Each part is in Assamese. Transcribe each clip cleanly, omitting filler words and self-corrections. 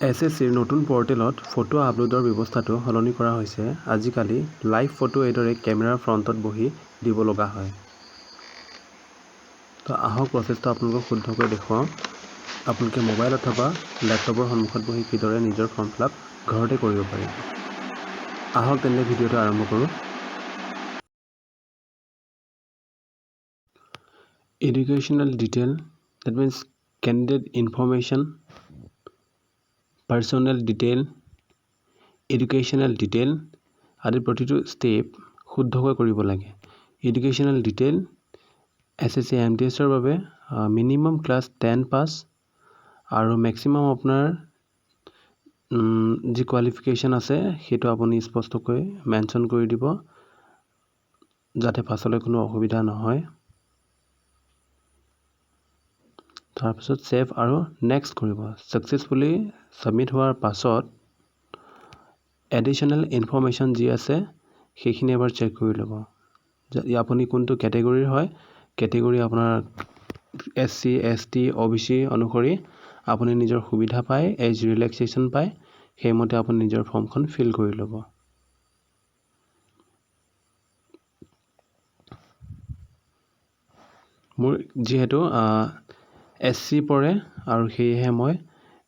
SSCৰ নতুন পৰ্টেলত ফটো আপলোডৰ ব্যৱস্থাটো সলনি কৰা হৈছে। আজিকালি লাইভ ফটো এইদৰে কেমেৰাৰ ফ্ৰণ্টত বহি দিব লগা হয়। তো আহক প্ৰচেছটো আপোনালোকক শুদ্ধকৈ দেখুৱাওঁ। আপোনালোকে মোবাইল অথবা লেপটপৰ সন্মুখত বহি কিদৰে নিজৰ ফৰ্ম ফিল আপ ঘৰতে কৰিব পাৰিব। আহক তেন্তে ভিডিঅ'টো আৰম্ভ কৰোঁ। Educational detail, that means candidate information, personal detail, educational detail আদি প্ৰতিটো ষ্টেপ শুদ্ধকৈ কৰিব লাগে। এডুকেশ্যনেল ডিটেইল SSC MTSৰ বাবে মিনিমাম ক্লাছ 10 পাছ আৰু মেক্সিমাম আপোনাৰ যি কোৱালিফিকেশ্যন আছে সেইটো আপুনি স্পষ্টকৈ মেনশ্যন কৰি দিব যাতে পাছলৈ কোনো অসুবিধা নহয়। তাৰপিছত ছেভ আৰু নেক্সট কৰিব। ছাকচেছফুলি ছাবমিট হোৱাৰ পাছত এডিশ্যনেল ইনফৰ্মেশ্যন যি আছে সেইখিনি এবাৰ চেক কৰি ল'ব। আপুনি কোনটো কেটেগৰীৰ হয়, কেটেগৰী আপোনাৰ SC, ST, OBC অনুসৰি আপুনি নিজৰ সুবিধা পায়, এজ ৰিলেক্সেশ্যন পায়, সেইমতে আপুনি নিজৰ ফৰ্মখন ফিল কৰি ল'ব। মোৰ যিহেতু SC পৰে আৰু সেয়েহে মই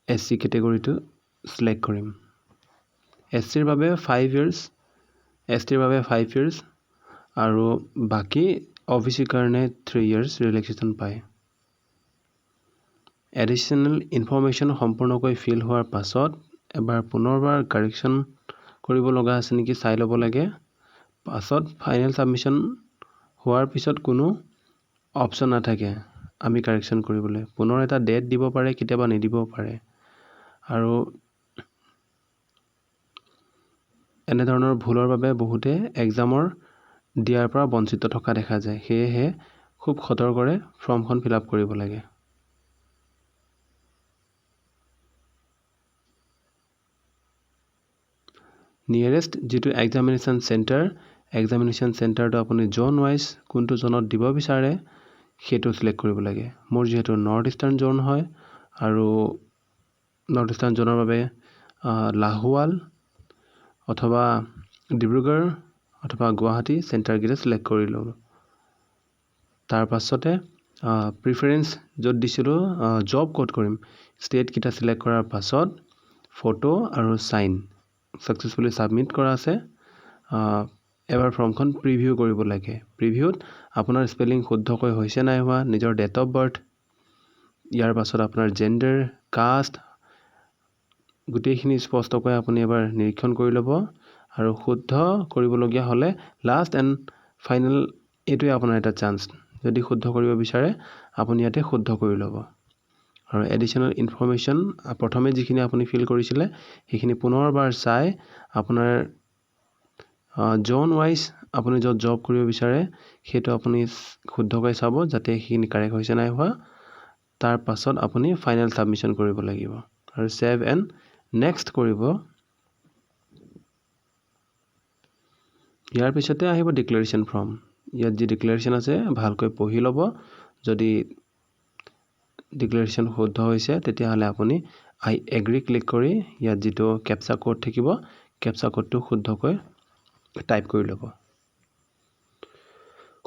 SC কেটেগৰীটো সিলেক্ট কৰিম। SCৰ বাবে 5 years, STৰ বাবে 5 years আৰু বাকী OBCৰ কাৰণে 3 years ৰিলেক্সেশ্যন পায়। এডিশ্যনেল ইনফৰ্মেশ্যন সম্পূৰ্ণকৈ ফিল হোৱাৰ পাছত এবাৰ পুনৰবাৰ কাৰেকশ্যন কৰিব লগা আছে নেকি চাই ল'ব লাগে। পাছত ফাইনেল ছাবমিশ্যন হোৱাৰ পিছত কোনো অপশ্যন নাথাকে আমি কাৰেকশ্যন কৰিবলৈ। পুনৰ এটা ডেট দিব পাৰে, কেতিয়াবা নিদিবও পাৰে। আৰু এনেধৰণৰ ভুলৰ বাবে বহুতে এক্সামৰ দিয়াৰ পৰা বঞ্চিত থকা দেখা যায়। সেয়েহে খুব সতৰ্কৰে ফৰ্মখন ফিল আপ কৰিব লাগে। নিয়েৰেষ্ট যিটো এক্সামিনেশ্যন চেণ্টাৰটো আপুনি জ'ন ৱাইজ কোনটো জ'নত দিব বিচাৰে সেইটো চিলেক্ট কৰিব লাগে। মোৰ যিহেতু নৰ্থ ইষ্টাৰ্ণ জ'ন হয় আৰু নৰ্থ ইষ্টাৰ্ণ জ'নৰ বাবে লাহোৱাল অথবা ডিব্ৰুগড় অথবা গুৱাহাটী চেণ্টাৰকেইটা চিলেক্ট কৰি ল'লোঁ। তাৰ পাছতে প্ৰিফাৰেঞ্চ য'ত দিছিলোঁ জব ক'ত কৰিম ষ্টেটকেইটা চিলেক্ট কৰাৰ পাছত ফটো আৰু চাইন ছাকচেছফুলি ছাবমিট কৰা আছে। এবাৰ ফৰ্মখন প্ৰিভিউ কৰিব লাগে। প্ৰিভিউত আপোনাৰ স্পেলিং শুদ্ধকৈ হৈছে নাই হোৱা, নিজৰ ডেট অফ বাৰ্থ, ইয়াৰ পাছত আপোনাৰ জেণ্ডাৰ, কাষ্ট গোটেইখিনি স্পষ্টকৈ আপুনি এবাৰ নিৰীক্ষণ কৰি ল'ব আৰু শুদ্ধ কৰিবলগীয়া হ'লে লাষ্ট এণ্ড ফাইনেল এইটোৱে আপোনাৰ এটা চান্স। যদি শুদ্ধ কৰিব বিচাৰে আপুনি ইয়াতে শুদ্ধ কৰি ল'ব। আৰু এডিশ্যনেল ইনফৰ্মেশ্যন প্ৰথমে যিখিনি আপুনি ফিল কৰিছিলে সেইখিনি পুনৰবাৰ চাই আপোনাৰ জ'ন ৱাইজ আপুনি য'ত জব কৰিব বিচাৰে সেইটো আপুনি শুদ্ধকৈ চাব যাতে সেইখিনি কাৰেক্ট হৈছে নাই হোৱা। তাৰ পাছত আপুনি ফাইনেল ছাবমিশ্যন কৰিব লাগিব আৰু ছেভ এণ্ড নেক্সট কৰিব। ইয়াৰ পিছতে আহিব ডিক্লেৰেশ্যন ফৰ্ম। ইয়াত যি ডিক্লেৰেশ্যন আছে ভালকৈ পঢ়ি ল'ব। যদি ডিক্লেৰেশ্যন শুদ্ধ হৈছে তেতিয়াহ'লে আপুনি আই এগ্ৰি ক্লিক কৰি ইয়াত যিটো কেপচা কোড থাকিব কেপচা কোডটো শুদ্ধকৈ টাইপ কৰি ল'ব।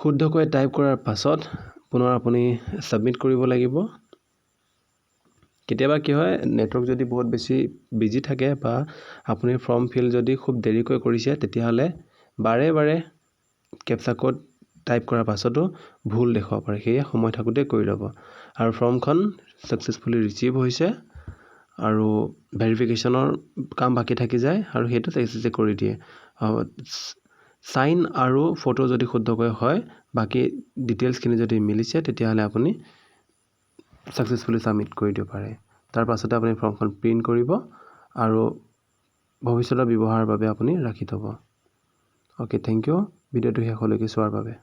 শুদ্ধকৈ টাইপ কৰাৰ পাছত পুনৰ আপুনি ছাবমিট কৰিব লাগিব। কেতিয়াবা কি হয় নেটৱৰ্ক যদি বহুত বেছি বিজি থাকে বা আপুনি ফৰ্ম ফিল যদি খুব দেৰিকৈ কৰিছে তেতিয়াহ'লে বাৰে বাৰে কেপচা কোড টাইপ কৰাৰ পাছতো ভুল দেখুৱাব পাৰে। সেয়ে সময় থাকোঁতে কৰি ল'ব। আৰু ফৰ্মখন ছাকচেছফুলি ৰিচিভ হৈছে আৰু ভেৰিফিকেশ্যনৰ কাম বাকী থাকি যায় আৰু সেইটো SSC কৰি দিয়ে। চাইন আৰু ফটো যদি শুদ্ধকৈ হয় বাকী ডিটেইলছখিনি যদি মিলিছে তেতিয়াহ'লে আপুনি ছাকচেছফুলি ছাবমিট কৰি দিব পাৰে। তাৰ পাছতে আপুনি ফৰ্মখন প্ৰিণ্ট কৰিব আৰু ভৱিষ্যতৰ ব্যৱহাৰৰ বাবে আপুনি ৰাখি থ'ব। অ'কে, থেংক ইউ ভিডিঅ'টো শেষলৈকে চোৱাৰ বাবে।